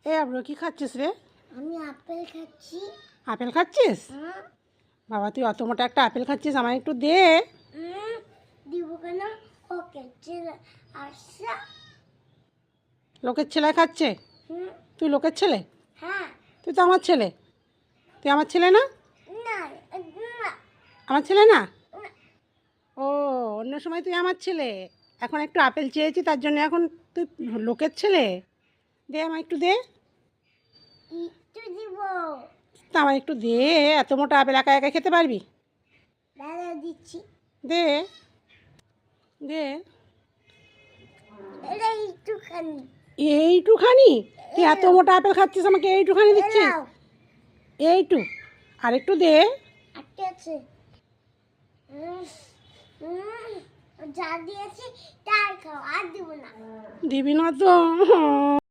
এ আব্রো কি খাচ্ছিস রে? আমি আপেল খাচ্ছি। আপেল খাচ্ছিস? হুম, বাবা তুই অত মোটা একটা আপেল খাচ্ছিস, আমায় একটু দে। দিব কেন? ওকে চলে আসা। লোকের ছেলে খাচ্ছে? হুম, তুই লোকের ছেলে? হ্যাঁ, তুই তো আমার ছেলে। তুই আমার ছেলে না? না, না, আমার ছেলে না? না, ও, অন্য সময় তুই আমার ছেলে, এখন একটু আপেল চেয়েছি তার জন্য এখন তুই লোকের ছেলে? দে আমায় একটু দে। একটু দিব। তা আমার একটু দে, এত মোটা আপেল একা একা খেতে পারবি? দাদা দিচ্ছি। দে দে। এটা একটুখানি। এইটুখানি? তুই এত মোটা আপেল খাচ্ছিস, আমাকে এইটুখানি দিচ্ছিস? এলাও, এইটু, আর একটু দে। আটকে আছে। হুম, হুম, যা দিয়েছি তাই খাও, আর দিব না। দিবি না তো?